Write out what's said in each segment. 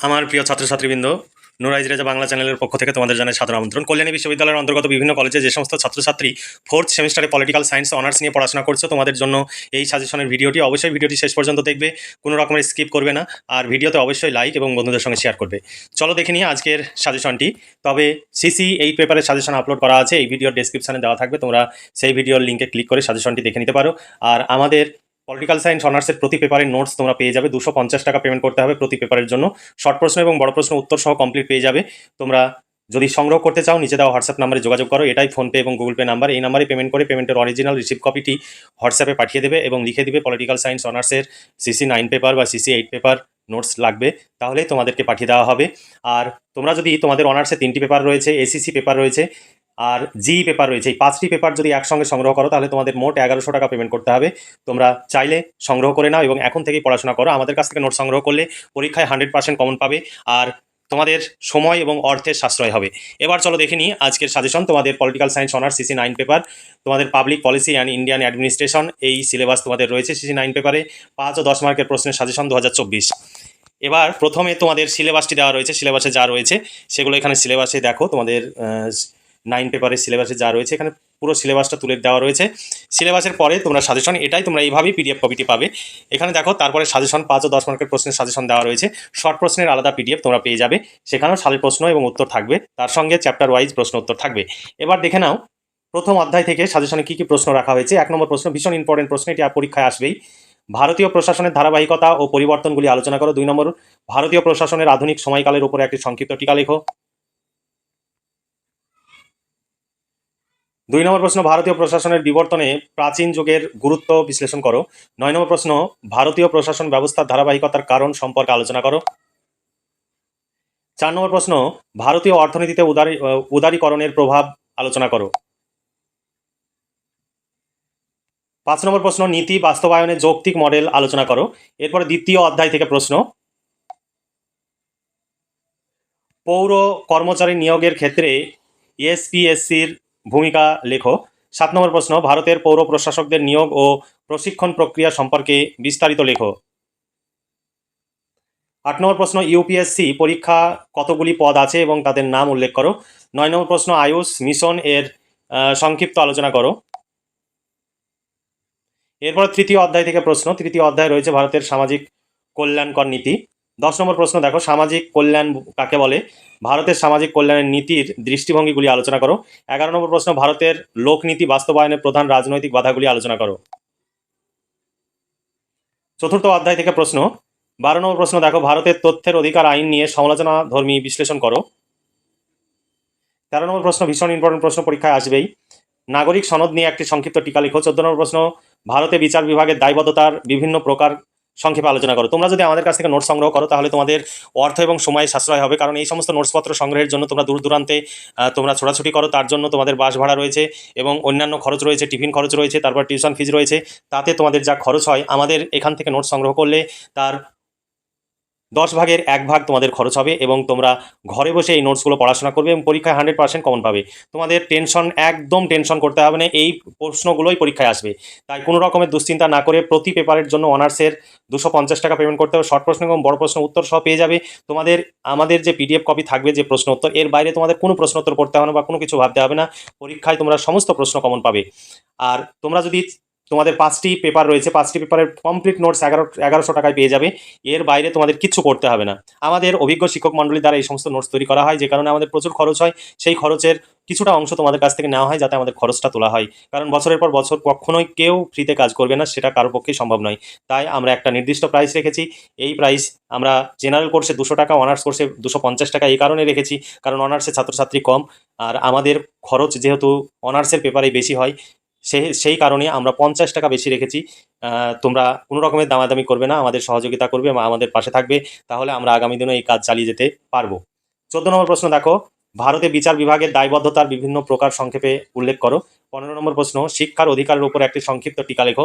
আমার প্রিয় ছাত্রছাত্রীবৃন্দ, নুরাইজ রেজা বাংলা চ্যানেলের পক্ষ থেকে তোমাদের জানাই সাদর আমন্ত্রণ। কল্যাণী বিশ্ববিদ্যালয়ের অন্তর্গত বিভিন্ন কলেজে যে সমস্ত ছাত্রছাত্রী ফোর্থ সেমিস্টারে পলিটিক্যাল সায়েন্স অনার্স নিয়ে পড়াশোনা করছো, তোমাদের জন্য এই সাজেশনের ভিডিওটি। অবশ্যই ভিডিওটি শেষ পর্যন্ত দেখবে, কোনো রকমের স্কিপ করবে না, আর ভিডিওতে অবশ্যই লাইক এবং বন্ধুদের সঙ্গে শেয়ার করবে। চলো দেখে নিই আজকের সাজেশনটি। তবে সিসি এই পেপারের সাজেশন আপলোড করা আছে, এই ভিডিওর ডেসক্রিপশনে দেওয়া থাকবে, তোমরা সেই ভিডিওর লিঙ্কে ক্লিক করে সাজেশনটি দেখে নিতে পারো। আর আমাদের পলিটিক্যাল সায়েন্স অনার্সের প্রতি পেপারের নোটস তোমরা পেয়ে যাবে, 250 টাকা পেমেন্ট করতে হবে প্রতি পেপারের জন্য। শর্ট প্রশ্ন এবং বড় প্রশ্ন উত্তর সহ কমপ্লিট পেয়ে যাবে। তোমরা যদি সংগ্রহ করতে চাও নিচে দেওয়া হোয়াটসঅ্যাপ নাম্বারে যোগাযোগ করো, এটাই ফোনপে এবং গুগল পে নাম্বার। এই নাম্বারে পেমেন্ট করে পেমেন্টের অরিজিনাল রিসিপ্ট কপিটি হোয়াটসঅ্যাপে পাঠিয়ে দেবে এবং লিখে দিবে পলিটিক্যাল সায়েন্স অনার্সের সিসি 9 পেপার বা সিসি 8 পেপার নোটস লাগবে, তাহলেই তোমাদেরকে পাঠিয়ে দেওয়া হবে। আর তোমরা যদি তোমাদের অনার্সে 3টি পেপার রয়েছে, এসিসি পেপার রয়েছে আর জি পেপার রয়েছে, এই 5টি পেপার যদি একসঙ্গে সংগ্রহ করো তাহলে তোমাদের মোট 1100 টাকা পেমেন্ট করতে হবে। তোমরা চাইলে সংগ্রহ করে নাও এবং এখন থেকেই পড়াশোনা করো। আমাদের কাছ থেকে নোট সংগ্রহ করলে পরীক্ষায় 100% কমন পাবে, আর তোমাদের সময় এবং অর্থের সাশ্রয় হবে। এবার চলো দেখে নিই আজকের সাজেশন। তোমাদের political science honours CC 9 paper, তোমাদের public policy and Indian administration, এই সিলেবাস তোমাদের রয়েছে সিসি 9 পেপারে। 5 ও 10 মার্কের প্রশ্নের সাজেশন 2024। এবার প্রথমে তোমাদের সিলেবাসটি দেওয়া রয়েছে, সিলেবাসে যা রয়েছে সেগুলো এখানে সিলেবাসে দেখো। তোমাদের 9 পেপারের সিলেবাসে যা রয়েছে এখানে পুরো সিলেবাসটা তুলে দেওয়া রয়েছে। সিলেবাসের পরে তোমরা সাজেশন, এটাই তোমরা এইভাবেই পিডিএফ কপিটি পাবে। এখানে দেখো তারপরে সাজেশন 5 ও 10 মার্কের প্রশ্নের সাজেশন দেওয়া রয়েছে। শর্ট প্রশ্নের আলাদা পিডিএফ তোমরা পেয়ে যাবে, সেখানেও সালের প্রশ্ন এবং উত্তর থাকবে, তার সঙ্গে চ্যাপ্টার ওয়াইজ প্রশ্ন উত্তর থাকবে। এবার দেখে নাও প্রথম অধ্যায় থেকে সাজেশনে কী কী প্রশ্ন রাখা হয়েছে। 1 নম্বর প্রশ্ন, ভীষণ ইম্পর্টেন্ট প্রশ্ন, এটি পরীক্ষায় আসবেই। ভারতীয় প্রশাসনের ধারাবাহিকতা ও পরিবর্তনগুলি আলোচনা করো। 2 নম্বর, ভারতীয় প্রশাসনের আধুনিক সময়কালের উপরে একটি সংক্ষিপ্ত টিকা লেখো। 2 নম্বর প্রশ্ন, ভারতীয় প্রশাসনের বিবর্তনে প্রাচীন যুগের গুরুত্ব বিশ্লেষণ করো। 9 নম্বর প্রশ্ন, ভারতীয় প্রশাসন ব্যবস্থার ধারাবাহিকতার কারণ সম্পর্কে আলোচনা করো। 4 নম্বর প্রশ্ন, ভারতীয় অর্থনীতিতে উদারীকরণের প্রভাব আলোচনা করো। 5 নম্বর প্রশ্ন, নীতি বাস্তবায়নের যৌক্তিক মডেল আলোচনা করো। এরপরে দ্বিতীয় অধ্যায় থেকে প্রশ্ন, পৌর কর্মচারী নিয়োগের ক্ষেত্রে এসপিএসসির ভূমিকা লেখো। 7 নম্বর প্রশ্ন, ভারতের পৌর প্রশাসকদের নিয়োগ ও প্রশিক্ষণ প্রক্রিয়া সম্পর্কে বিস্তারিত লেখো। 8 নম্বর প্রশ্ন, ইউপিএসসি পরীক্ষা কতগুলি পদ আছে এবং তাদের নাম উল্লেখ করো। 9 নম্বর প্রশ্ন, আয়ুষ মিশন এর সংক্ষিপ্ত আলোচনা করো। এরপর তৃতীয় অধ্যায় থেকে প্রশ্ন, তৃতীয় অধ্যায় রয়েছে ভারতের সামাজিক কল্যাণকর নীতি। 10 নম্বর প্রশ্ন দেখো, সামাজিক কল্যাণ কাকে বলে, ভারতের সামাজিক কল্যাণের নীতির দৃষ্টিভঙ্গিগুলি আলোচনা করো। 11 নম্বর প্রশ্ন, ভারতের লোকনীতি বাস্তবায়নের প্রধান রাজনৈতিক বাধাগুলি আলোচনা করো। চতুর্থ অধ্যায় থেকে প্রশ্ন, 12 নম্বর প্রশ্ন দেখো, ভারতের তথ্যের অধিকার আইন নিয়ে সমালোচনাধর্মী বিশ্লেষণ করো। 13 নম্বর প্রশ্ন, ভীষণ ইম্পর্টেন্ট প্রশ্ন, পরীক্ষায় আসবেই, নাগরিক সনদ নিয়ে একটি সংক্ষিপ্ত টিকা লিখো। 14 নম্বর প্রশ্ন, ভারতে বিচার বিভাগের দায়বদ্ধতার বিভিন্ন প্রকার সংক্ষেপে আলোচনা করো। তোমরা যদি আমাদের কাছ থেকে নোটস সংগ্রহ করো তাহলে তোমাদের অর্থ এবং সময় সাশ্রয় হবে, কারণ এই সমস্ত নোটসপত্র সংগ্রহের জন্য তোমরা দূর দূরান্তে তোমরা ছোটাছুটি করো, তার জন্য তোমাদের বাস ভাড়া রয়েছে এবং অন্যান্য খরচ রয়েছে, টিফিন খরচ রয়েছে, তারপর টিউশন ফিজ রয়েছে। তাতে তোমাদের যা খরচ হয়, আমাদের এখান থেকে নোটস সংগ্রহ করলে তার 10 ভাগের 1 ভাগ তোমাদের খরচ হবে এবং তোমরা ঘরে বসে এই নোটসগুলো পড়াশোনা করবে এবং পরীক্ষায় 100% কমন পাবে। তোমাদের একদম টেনশন করতে হবে না, এই প্রশ্নগুলোই পরীক্ষায় আসবে। তাই কোনো রকমের দুশ্চিন্তা না করে প্রতি পেপারের জন্য অনার্সের 250 টাকা পেমেন্ট করতে হবে। শর্ট প্রশ্ন এবং বড় প্রশ্ন উত্তর সহ পেয়ে যাবে। তোমাদের আমাদের যে পিডিএফ কপি থাকবে, যে প্রশ্ন উত্তর, এর বাইরে তোমাদের কোনো প্রশ্ন উত্তর পড়তে হবে না বা কোনো কিছু ভাবতে হবে না। পরীক্ষায় তোমরা সমস্ত প্রশ্ন কমন পাবে। আর তোমরা যদি, তোমাদের 5টি পেপার রয়েছে, 5টি পেপারের কমপ্লিট নোটস 1100 টাকায় পেয়ে যাবে। এর বাইরে তোমাদের কিচ্ছু করতে হবে না। আমাদের অভিজ্ঞ শিক্ষক মণ্ডলী দ্বারা এই সমস্ত নোটস তৈরি করা হয়, যে কারণে আমাদের প্রচুর খরচ হয়। সেই খরচের কিছুটা অংশ তোমাদের কাছ থেকে নেওয়া হয় যাতে আমাদের খরচটা তোলা হয়, কারণ বছরের পর বছর কখনোই কেউ ফ্রিতে কাজ করবে না, সেটা কারোর পক্ষেই সম্ভব নয়। তাই আমরা একটা নির্দিষ্ট প্রাইস রেখেছি। এই প্রাইস আমরা জেনারেল কোর্সে 200 টাকা, অনার্স কোর্সে 250 টাকা এই কারণে রেখেছি কারণ অনার্সের ছাত্রছাত্রী কম আর আমাদের খরচ যেহেতু অনার্সের পেপারে বেশি হয়, সেই কারণে আমরা 50 টাকা বেশি রেখেছি। তোমরা কোনো রকমের দামাদামি করবে না, আমাদের সহযোগিতা করবে বা আমাদের পাশে থাকবে, তাহলে আমরা আগামী দিনে এই কাজ চালিয়ে যেতে পারবো। 14 নম্বর প্রশ্ন দেখো, ভারতে বিচার বিভাগের দায়বদ্ধতার বিভিন্ন প্রকার সংক্ষেপে উল্লেখ করো। 15 নম্বর প্রশ্ন, শিক্ষার অধিকারের উপর একটি সংক্ষিপ্ত টিকা লেখো।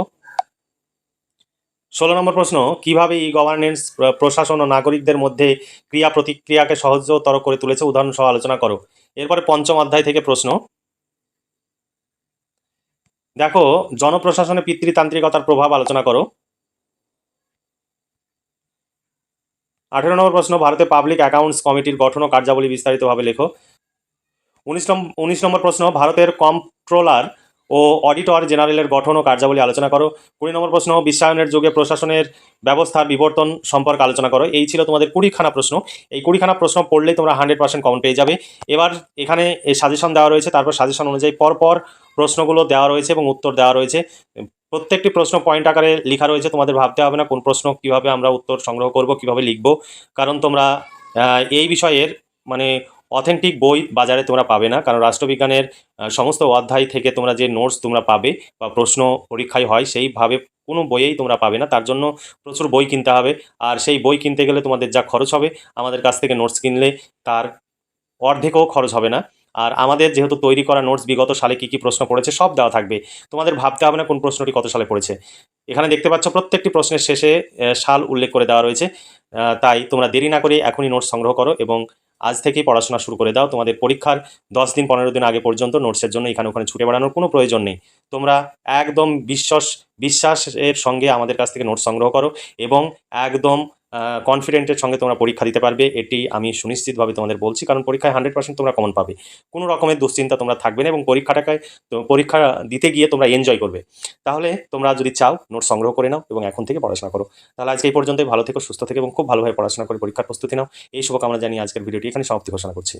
16 নম্বর প্রশ্ন, কিভাবে ই গভর্নেন্স প্রশাসন ও নাগরিকদের মধ্যে ক্রিয়া প্রতিক্রিয়াকে সহজতর করে তুলেছে, উদাহরণ সহ আলোচনা করো। এরপরে পঞ্চম অধ্যায় থেকে প্রশ্ন দেখো, জনপ্রশাসনে পিতৃতান্ত্রিকতার প্রভাব আলোচনা করো। 18 নম্বর প্রশ্ন, ভারতে পাবলিক অ্যাকাউন্টস কমিটির গঠন ও কার্যাবলী বিস্তারিতভাবে লেখো। 19 নম্বর প্রশ্ন, ভারতের কম্পট্রোলার ও অডিটর জেনারেলের গঠন ও কার্যাবলী আলোচনা করো। 20 নম্বর প্রশ্ন, বিশ্বায়নের যুগে প্রশাসনের ব্যবস্থার বিবর্তন সম্পর্কে আলোচনা করো। এই ছিল তোমাদের 20খানা প্রশ্ন। এই 20খানা প্রশ্ন পড়লেই তোমরা 100% কমন পেয়ে যাবে। এবার এখানে এই সাজেশন দেওয়া রয়েছে, তারপর সাজেশন অনুযায়ী পরপর প্রশ্নগুলো দেওয়া রয়েছে এবং উত্তর দেওয়া রয়েছে। প্রত্যেকটি প্রশ্ন পয়েন্ট আকারে লেখা রয়েছে, তোমাদের ভাবতে হবে না কোন প্রশ্ন কিভাবে আমরা উত্তর সংগ্রহ করব, কিভাবে লিখব, কারণ তোমরা এই বিষয়ের মানে অথেন্টিক বই বাজারে তোমরা পাবে না, কারণ রাষ্ট্রবিজ্ঞানের সমস্ত অধ্যায় থেকে তোমরা যে নোটস তোমরা পাবে বা প্রশ্ন পরীক্ষায় হয় সেইভাবে কোনো বইয়েই তোমরা পাবে না। তার জন্য প্রচুর বই কিনতে হবে, আর সেই বই কিনতে গেলে তোমাদের যা খরচ হবে, আমাদের কাছ থেকে নোটস কিনলে তার অর্ধেকও খরচ হবে না। আর আমাদের যেহেতু তৈরি করা নোটস বিগত সালে কী কী প্রশ্ন পড়েছে সব দেওয়া থাকবে, তোমাদের ভাবতে হবে না কোন প্রশ্নটি কত সালে পড়েছে। এখানে দেখতে পাচ্ছ প্রত্যেকটি প্রশ্নের শেষে সাল উল্লেখ করে দেওয়া রয়েছে। তাই তোমরা দেরি না করে এখনই নোটস সংগ্রহ করো এবং আজ থেকেই পড়াশোনা শুরু করে দাও। তোমাদের পরীক্ষার 10 দিন 15 দিন আগে পর্যন্ত নোটসের জন্য এখানে ওখানে ছুটে বেড়ানোর কোনো প্রয়োজন নেই। তোমরা একদম বিশ্বাসের সঙ্গে আমাদের কাছ থেকে নোটস সংগ্রহ করো এবং একদম কনফিডেন্টের সঙ্গে তোমরা পরীক্ষা দিতে পারবে, এটি আমি সুনিশ্চিতভাবে তোমাদের বলছি, কারণ পরীক্ষায় 100% তোমরা কমন পাবে। কোনো রকমের দুশ্চিন্তা তোমরা থাকবে না এবং পরীক্ষা দিতে গিয়ে তোমরা এনজয় করবে। তাহলে তোমরা যদি চাও নোটস সংগ্রহ করে নাও এবং এখন থেকে পড়াশোনা করো। তাহলে আজকে এই পর্যন্তই। ভালো থেকো, সুস্থ থেকে এবং খুব ভালোভাবে পড়াশোনা করে পরীক্ষার প্রস্তুতি নাও। এই শুভকামনা জানিয়ে আজকের ভিডিওটি এখানে সমাপ্তি ঘোষণা করছি।